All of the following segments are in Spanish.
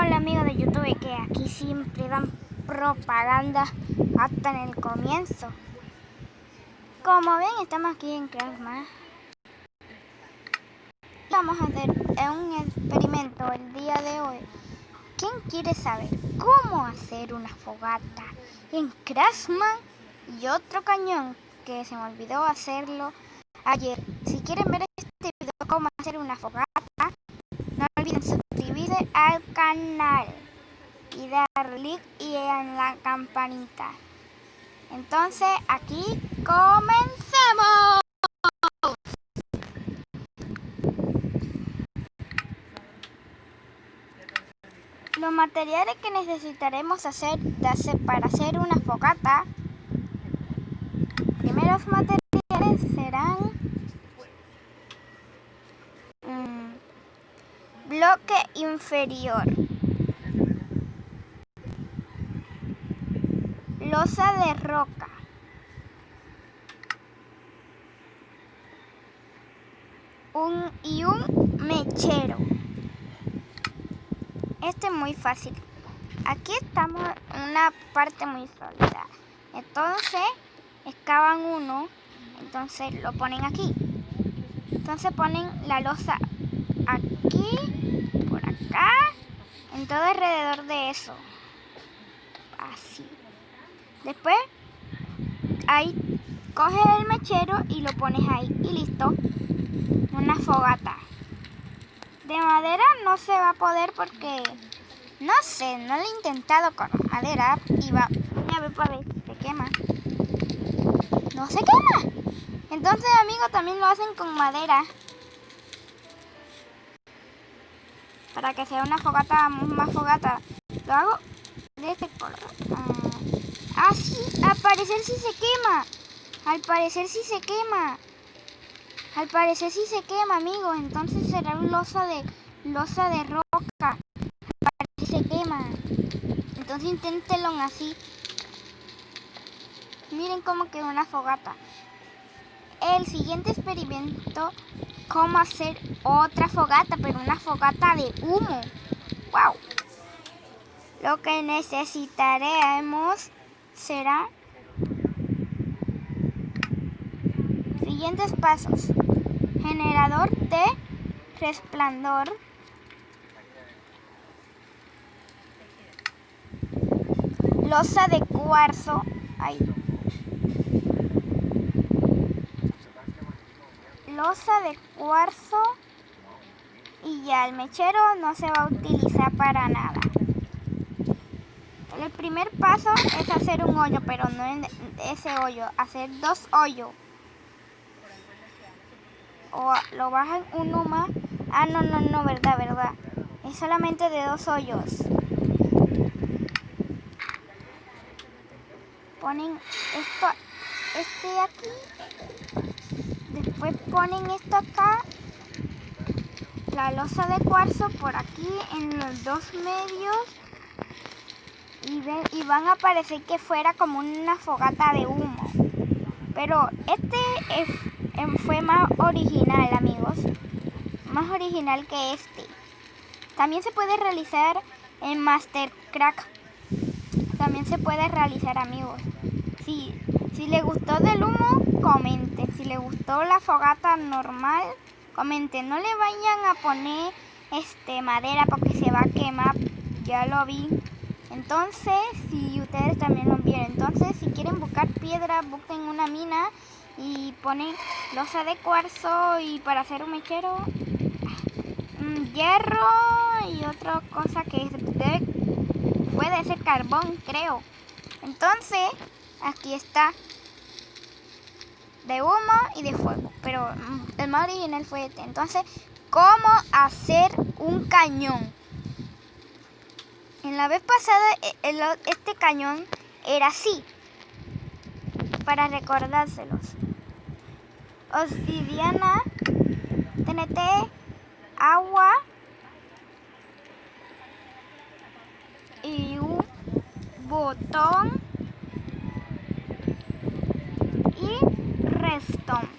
Hola amigos de YouTube, que aquí siempre dan propaganda hasta en el comienzo. Como ven, estamos aquí en Craftman. Vamos a hacer un experimento el día de hoy. ¿Quién quiere saber cómo hacer una fogata en Craftman y otro cañón que se me olvidó hacerlo ayer? Si quieren ver este video cómo hacer una fogata, no olviden suscribirse al canal y dar like y en la campanita. Entonces aquí comencemos. Los materiales que necesitaremos para hacer una fogata. Primeros materiales serán bloque inferior, losa de roca, un mechero. Este es muy fácil. Aquí estamos en una parte muy sólida. Entonces excavan uno, entonces lo ponen aquí. Entonces ponen la losa aquí, por acá, en todo alrededor de eso. Así. Después ahí coges el mechero y lo pones ahí y listo. Una fogata. De madera no se va a poder porque no sé, no lo he intentado con madera y va a ver para ver si se quema. No se quema. Entonces amigos, también lo hacen con madera para que sea una fogata más fogata. Lo hago de este color. Sí, al parecer sí se quema. Al parecer sí se quema. Al parecer sí se quema, amigos. Entonces será losa de roca. Al parecer se quema. Entonces inténtenlo así. Miren cómo quedó una fogata. El siguiente experimento, cómo hacer otra fogata, pero una fogata de humo. ¡Wow! Lo que necesitaremos será siguientes pasos: generador de resplandor, losa de cuarzo, losa de cuarzo, y ya el mechero no se va a utilizar para nada. El primer paso es hacer un hoyo, pero no en ese hoyo, hacer dos hoyos. O lo bajan uno más. No, verdad. Es solamente de dos hoyos. Ponen esto, este aquí. Después ponen esto acá. La losa de cuarzo por aquí en los dos medios. Y van a parecer que fuera como una fogata de humo. Pero fue más original, amigos. Más original que este. También se puede realizar en Mastercraft. También se puede realizar, amigos. Si les gustó del humo, comenten. Si les gustó la fogata normal, comenten. No le vayan a poner madera porque se va a quemar. Ya lo vi. Entonces, si ustedes también lo vieron, entonces si quieren buscar piedra, busquen una mina y ponen losa de cuarzo, y para hacer un mechero, hierro y otra cosa que puede ser carbón, creo. Entonces, aquí está, de humo y de fuego, pero el más original fue este. Entonces, ¿cómo hacer un cañón? En la vez pasada, este cañón era así, para recordárselos: obsidiana, TNT, agua y un botón y redstone.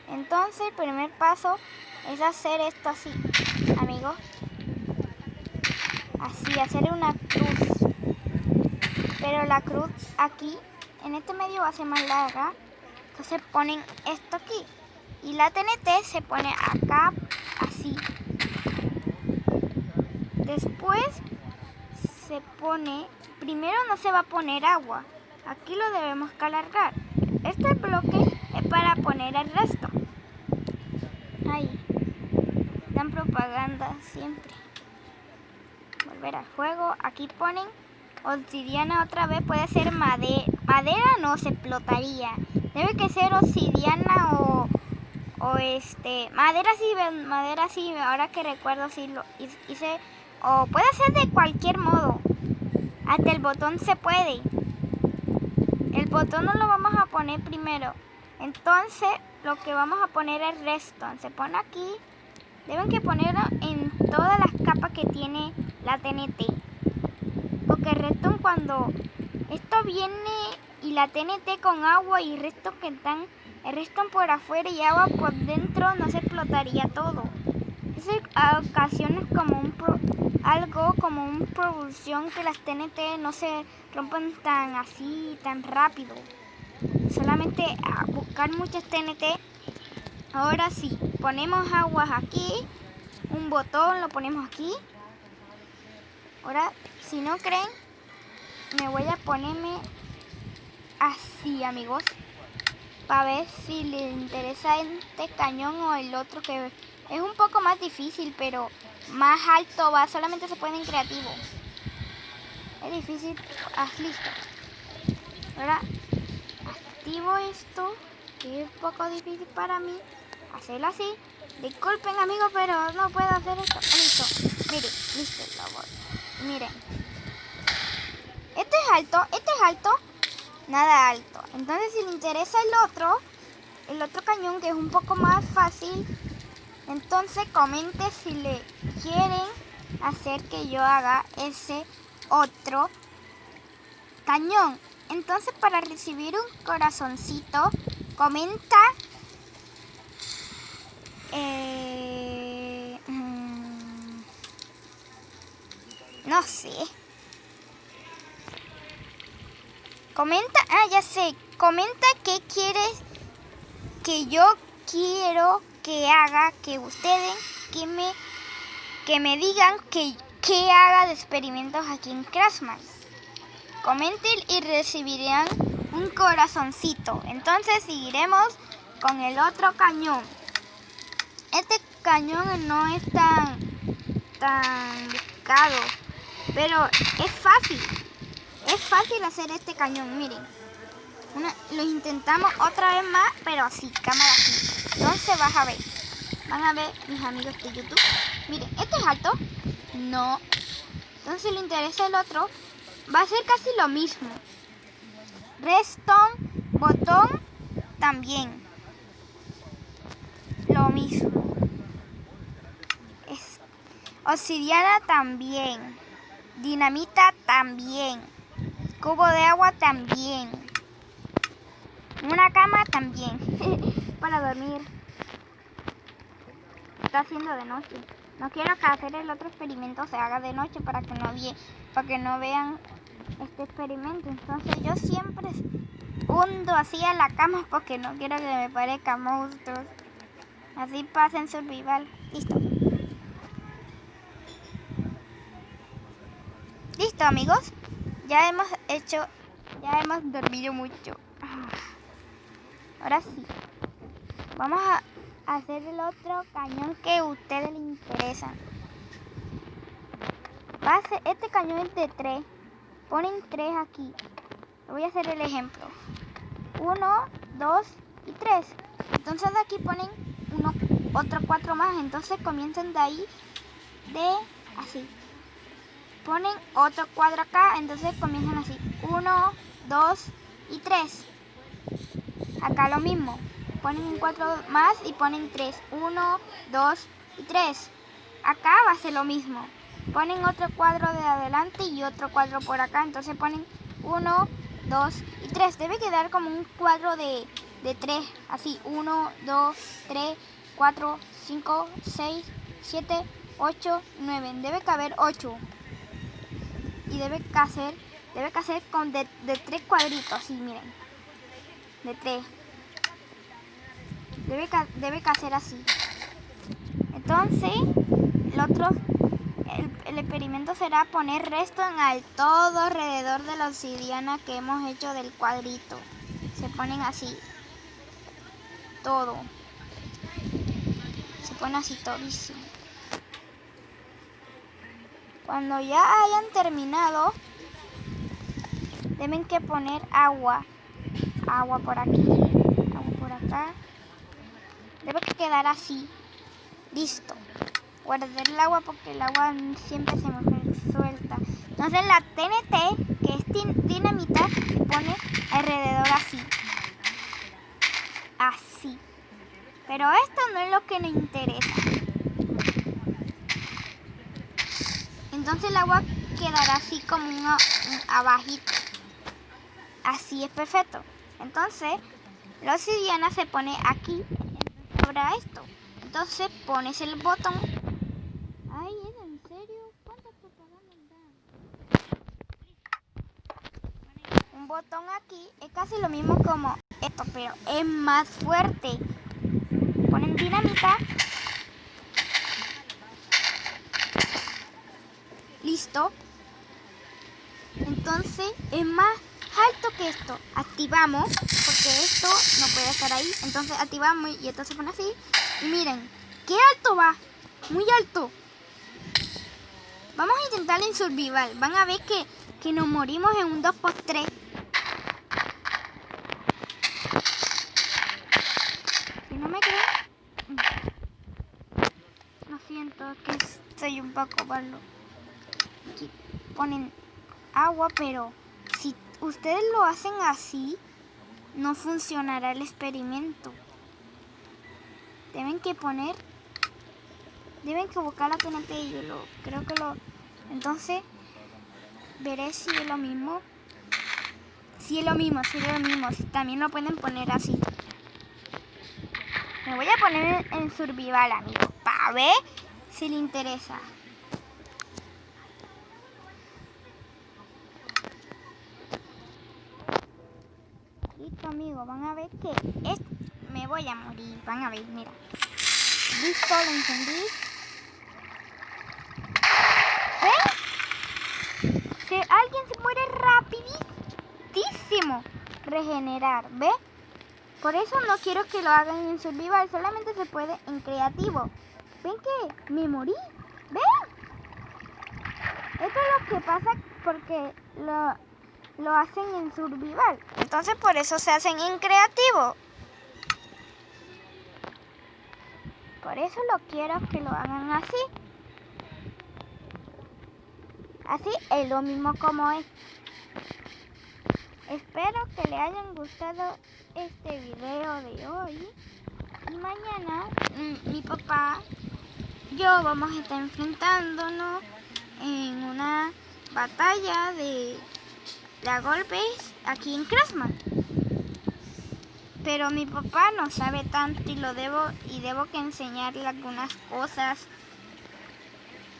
Entonces el primer paso es hacer esto así, amigos. y hacer una cruz. Pero la cruz aquí, en este medio va a ser más larga. Entonces ponen esto aquí. Y la TNT se pone acá, así. Después se pone, primero no se va a poner agua. Aquí lo debemos cargar. Este bloque es para poner el resto. Ahí. Dan propaganda siempre. Volver al juego. Aquí ponen obsidiana otra vez. Puede ser madera. Madera no se explotaría. Debe que ser obsidiana o madera sí, ahora que recuerdo sí lo hice. O puede ser de cualquier modo. Hasta el botón se puede. El botón no lo vamos a poner primero. Entonces lo que vamos a poner es redstone. Se pone aquí. Deben que ponerlo en todas las capas que tiene la TNT. Porque el redstone cuando esto viene y la TNT con agua y redstone que están, el redstone por afuera y agua por dentro, no se explotaría todo. Eso ocasiona como algo como una propulsión que las TNT no se rompen tan así, tan rápido. Solamente a buscar muchas TNT. Ahora sí, ponemos aguas aquí, un botón lo ponemos aquí. Ahora, si no creen, me voy a ponerme así, amigos, para ver si les interesa este cañón o el otro, que es un poco más difícil, pero más alto va, solamente se puede en creativo. Es difícil, listo. Ahora activo esto, que es un poco difícil para mí hacerlo así. Disculpen, amigos, pero no puedo hacer esto. Listo, miren, listo, lo voy. Miren, este es alto, nada alto. Entonces si les interesa el otro cañón, que es un poco más fácil, entonces comente si le quieren hacer que yo haga ese otro cañón. Entonces, para recibir un corazoncito, comenta no sé. Comenta, ya sé. Comenta qué quieres que yo quiero que haga, que ustedes que me digan que haga de experimentos aquí en Craftsman. Comenten y recibirán un corazoncito. Entonces seguiremos con el otro cañón. Este cañón no es tan buscado, pero es fácil. Es fácil hacer este cañón, miren. Lo intentamos otra vez más, pero así, cámara así. Entonces van a ver mis amigos de YouTube. Miren, ¿este es alto? No. Entonces si le interesa el otro, va a ser casi lo mismo. Redstone, botón, también. Lo mismo. Obsidiana también. Dinamita también. Cubo de agua también. Una cama también. Para dormir. Está haciendo de noche. No quiero que hacer el otro experimento se haga de noche para que no vean este experimento. Entonces yo siempre hundo así a la cama porque no quiero que me parezcan monstruos. Así pasen survival. Listo. Listo, amigos. Ya hemos dormido mucho. Ahora sí. Vamos a hacer el otro cañón que a ustedes les interesa. Este cañón es de 3. Ponen 3 aquí. Voy a hacer el ejemplo. 1, 2 y 3. Entonces de aquí ponen otro 4 más. Entonces comienzan de ahí, así. Ponen otro cuadro acá. Entonces comienzan así. 1, 2 y 3. Acá lo mismo. Ponen un 4 más y ponen 3. 1, 2 y 3. Acá va a ser lo mismo. Ponen otro cuadro de adelante y otro cuadro por acá. Entonces ponen 1, 2 y 3. Debe quedar como un cuadro de 3. Así. 1, 2, 3, 4, 5, 6, 7, 8, 9. Debe caber 8. y debe hacer con de 3 cuadritos, sí, miren, de 3. Debe hacer así. Entonces, el experimento será poner redstone al todo alrededor de la obsidiana que hemos hecho del cuadrito. Se ponen así, todo. Se pone así todísimo. Cuando ya hayan terminado, deben que poner agua. Agua por aquí, agua por acá. Debe quedar así. Listo. Guardar el agua porque el agua siempre se me suelta. Entonces la TNT, que es dinamita, se pone alrededor así. Así. Pero esto no es lo que nos interesa. Entonces el agua quedará así como abajito. Así es perfecto. Entonces la obsidiana se pone aquí. Habrá esto. Entonces pones el botón. Ay, ¿es en serio? ¿Cuántas propagandas dan? Un botón aquí es casi lo mismo como esto, pero es más fuerte. Ponen dinamita. Listo. Entonces es más alto que esto. Activamos, porque esto no puede estar ahí. Entonces activamos y esto se pone así. Y miren, qué alto va. Muy alto. Vamos a intentar en survival. Van a ver que nos morimos en un 2x3. Si no me creen, lo siento, que soy un poco malo. Aquí ponen agua, pero si ustedes lo hacen así, no funcionará el experimento. Deben que buscar la TNT y yo creo que entonces veré si es lo mismo. Si es lo mismo, si también lo pueden poner así. Me voy a poner en survival, amigos, para ver si le interesa. Listo, amigos, van a ver que me voy a morir. Van a ver, mira. Listo, lo encendí. ¿Ven? Si alguien se muere rapidísimo. Regenerar, ¿ves? Por eso no quiero que lo hagan en survival. Solamente se puede en creativo. ¿Ven que me morí? ¿Ven? Esto es lo que pasa porque lo hacen en survival. Entonces por eso se hacen en creativo. Por eso lo quiero que lo hagan así. Así es lo mismo como es. Espero que le hayan gustado este video de hoy. Y mañana mi papá y yo vamos a estar enfrentándonos en una batalla de golpes aquí en Craftsman. Pero mi papá no sabe tanto y debo que enseñarle algunas cosas.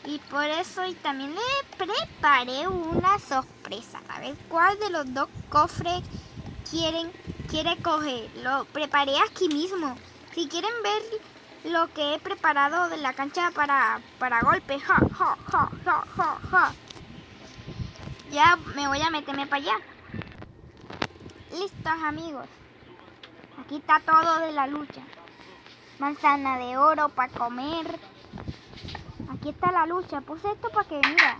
Y por eso también le preparé una sorpresa. A ver cuál de los 2 cofres quiere coger. Lo preparé aquí mismo. Si quieren ver lo que he preparado de la cancha para golpes. Ja, ja, ja, ja, ja, ja. Ya me voy a meterme para allá. Listos, amigos. Aquí está todo de la lucha. Manzana de oro para comer. Aquí está la lucha. Puse esto para que, mira,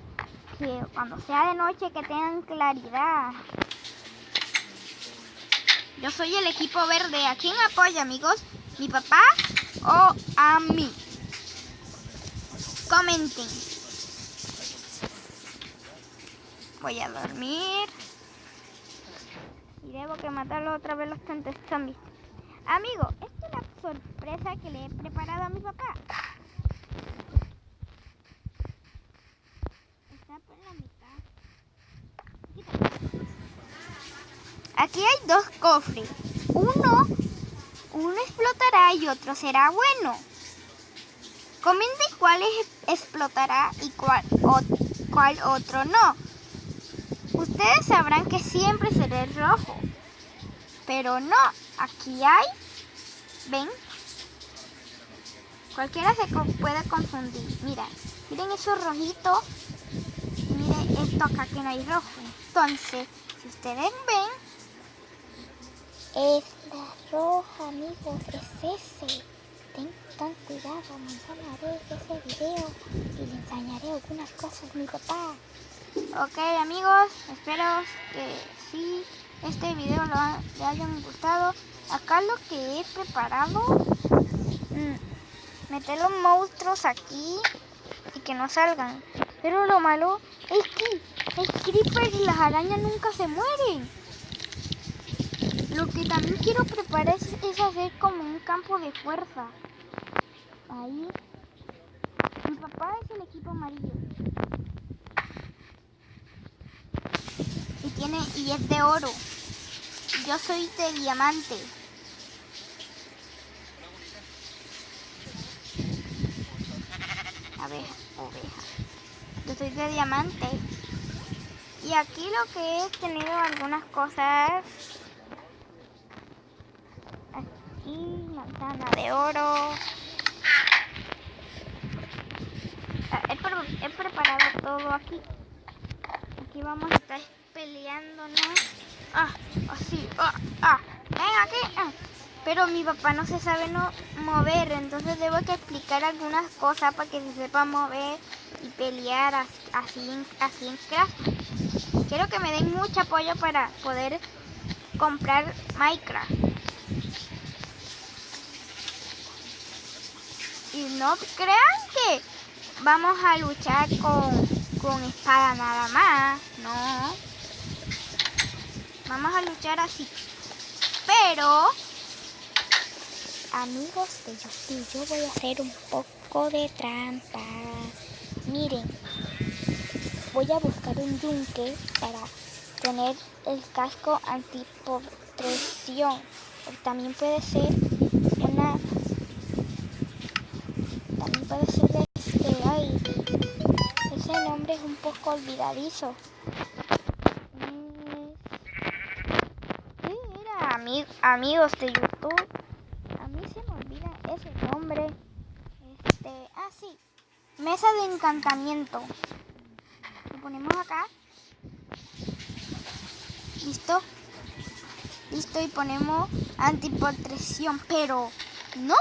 que cuando sea de noche que tengan claridad. Yo soy el equipo verde. ¿A quién apoya, amigos? ¿Mi papá o a mí? Comenten. Voy a dormir. Y debo que matarlo otra vez los tantos zombies. Amigo, esta es la sorpresa que le he preparado a mi papá. Está por la mitad. Aquí hay 2 cofres. Uno explotará y otro será bueno. Comenten cuál explotará y cuál otro no. Ustedes sabrán que siempre será el rojo. Pero no, aquí hay, ¿ven? Cualquiera se puede confundir. Miren esos rojitos. Y miren esto acá que no hay rojo. Entonces, si ustedes ven, es la roja, amigos, es ese. Tengan cuidado, mañana haré ese video y le enseñaré algunas cosas a mi papá. Ok, amigos, espero que sí este video le hayan gustado. Acá lo que he preparado, meter los monstruos aquí y que no salgan. Pero lo malo es que el creeper y las arañas nunca se mueren. Lo que también quiero preparar es hacer como un campo de fuerza. Ahí. Mi papá es el equipo amarillo. Y es de oro. Yo soy de diamante. Oveja. Yo soy de diamante. Y aquí lo que he tenido algunas cosas. Aquí, manzana de oro. He preparado todo aquí. Aquí vamos a estar peleándonos. Así. Ven aquí. Pero mi papá no se sabe mover, entonces debo que explicar algunas cosas para que se sepa mover y pelear así en Craft. Quiero que me den mucho apoyo para poder comprar Minecraft. Y no crean que vamos a luchar con espada nada más, no. Vamos a luchar así. Pero, amigos de YouTube, yo voy a hacer un poco de trampa. Miren, voy a buscar un yunque para tener el casco antipresión. También puede ser ese nombre es un poco olvidadizo. Amigos de YouTube, a mí se me olvida ese nombre. Sí, mesa de encantamiento. Lo ponemos acá. Listo, y ponemos antipresión, pero no.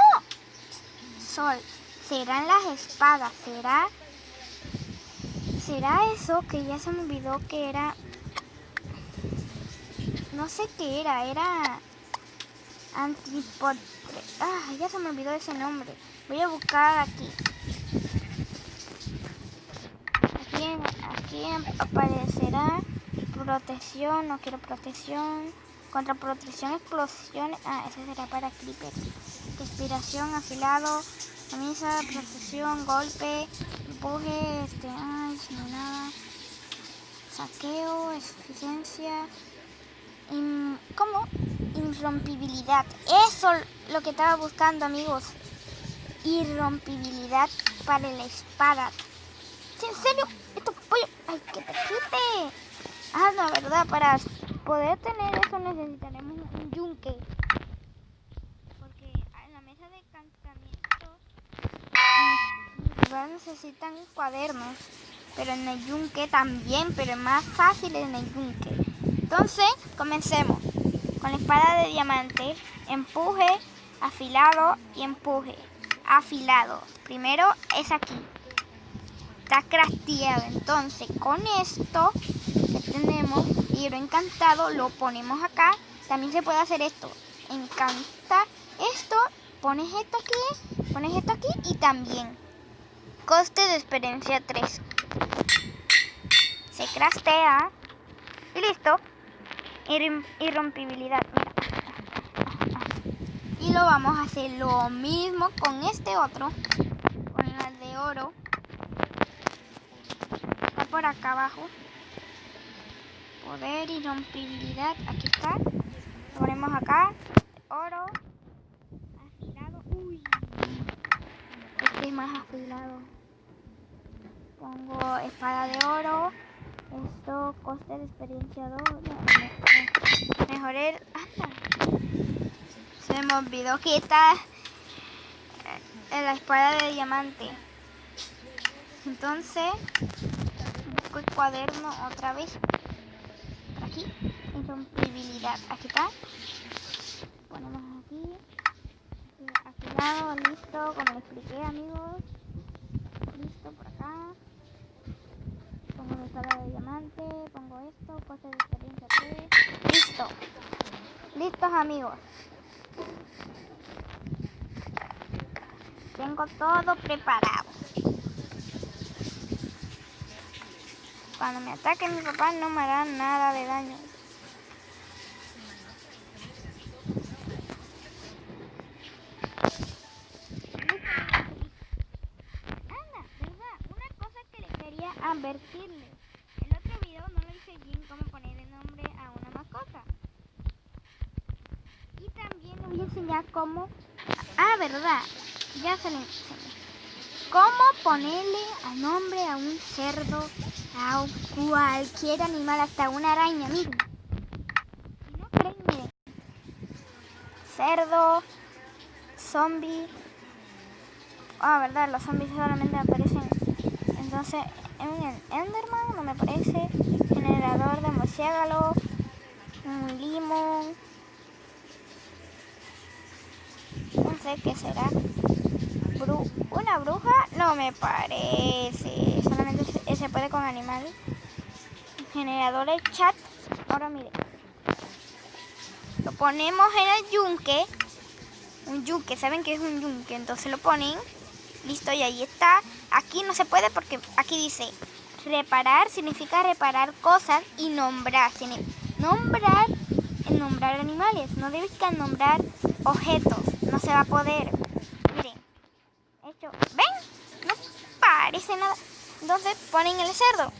Serán las espadas, será eso que ya se me olvidó que era. No sé qué era ya se me olvidó ese nombre. Voy a buscar aquí. Aquí aparecerá protección, no quiero protección. Contra protección, explosiones. Ese será para creeper. Respiración, afilado, camisa, protección, golpe, empuje, no nada. Saqueo, eficiencia. ¿Cómo? Irrompibilidad. Eso es lo que estaba buscando, amigos. Irrompibilidad para la espada. ¿En serio? Esto pollo. ¡Ay, que te quite! La verdad, para poder tener eso necesitaremos un yunque. Porque en la mesa de encantamiento necesitan cuadernos. Pero en el yunque también, pero es más fácil en el yunque. Entonces, comencemos. Con la espada de diamante, empuje, afilado y empuje. Afilado. Primero es aquí. Está crafteado. Entonces, con esto que tenemos, hierro encantado, lo ponemos acá. También se puede hacer esto. Encanta esto. Pones esto aquí y también. Coste de experiencia 3. Se craftea. Y listo. Irrompibilidad. Mira. Y lo vamos a hacer lo mismo con este otro. Con el de oro. Está por acá abajo. Poder, irrompibilidad. Aquí está. Lo ponemos acá. Oro. Afilado. Uy. Este es más afilado. Pongo espada de oro. Esto, coste de experiencia 2. Mejor el... Se me olvidó que está en la espada de diamante. Entonces, busco el cuaderno otra vez. Por aquí. Irrompibilidad. Aquí está. Ponemos aquí. Afilado, listo. Como les expliqué, amigos. Listo, por acá. Pongo mi espada de diamante. Pongo esto. Coste de experiencia 3. Listo. Listos, amigos. Tengo todo preparado. Cuando me ataque mi papá no me hará nada de daño. Anda, ¿verdad? Una cosa que le quería advertirle. El otro video no lo hice bien cómo ponerle nombre a una mascota. Y también le voy a enseñar cómo... Ah, ¿verdad? Ya se le enseñé. ¿Cómo ponerle a nombre a un cerdo, a cualquier animal, hasta una araña? Miren. Si no creen, miren. Cerdo, zombie. Ah, verdad, los zombies solamente aparecen. Entonces, en el Enderman no me parece. Generador de murciélago. Un limón. No sé qué será. ¿Una bruja? No me parece. Solamente se puede con animales. Generador de chat. Ahora mire. Lo ponemos en el yunque. Un yunque. ¿Saben qué es un yunque? Entonces lo ponen. Listo, y ahí está. Aquí no se puede porque aquí dice reparar significa reparar cosas y nombrar. Nombrar animales. No debes que nombrar objetos. No se va a poder. Miren. Hecho. ¿Ven? No parece nada. Entonces ponen el cerdo.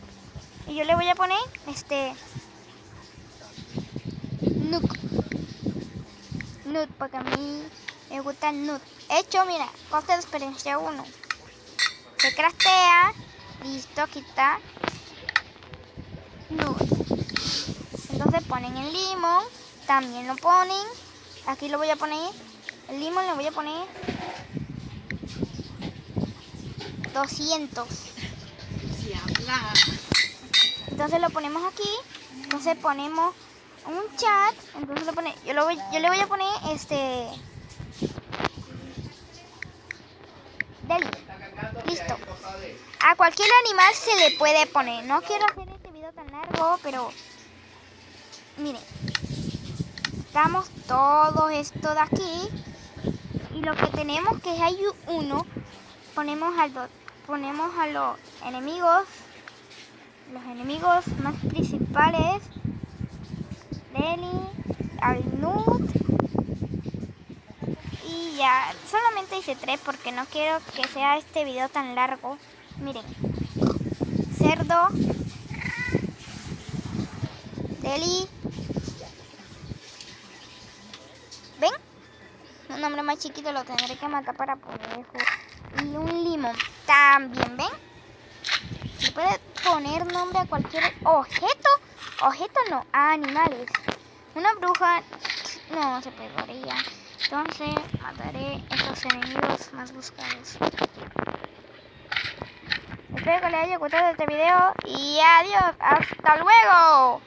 Y yo le voy a poner Nut, porque a mí me gusta el Nut. Hecho, mira, coste de experiencia 1. Se craftea. Listo, aquí está. Nut. Entonces ponen el limón. También lo ponen. Aquí lo voy a poner. El limón le voy a poner 200. Entonces lo ponemos aquí. Entonces ponemos un chat. Entonces lo pone, yo le voy a poner Deli. Listo. A cualquier animal se le puede poner. No quiero hacer este video tan largo, pero miren. Sacamos todo esto de aquí. Y lo que tenemos que hay uno. Ponemos a los enemigos. Los enemigos más principales. Deli, al Nut. Y ya, solamente hice 3 porque no quiero que sea este video tan largo. Miren. Cerdo. Deli. ¿Ven? Un nombre más chiquito lo tendré que matar para poder jugar. Y un limón. También, ¿ven? Se puede poner nombre a cualquier objeto. Objeto no, a animales. Una bruja no se podría. Entonces mataré a estos enemigos más buscados. Espero que les haya gustado este video y adiós. ¡Hasta luego!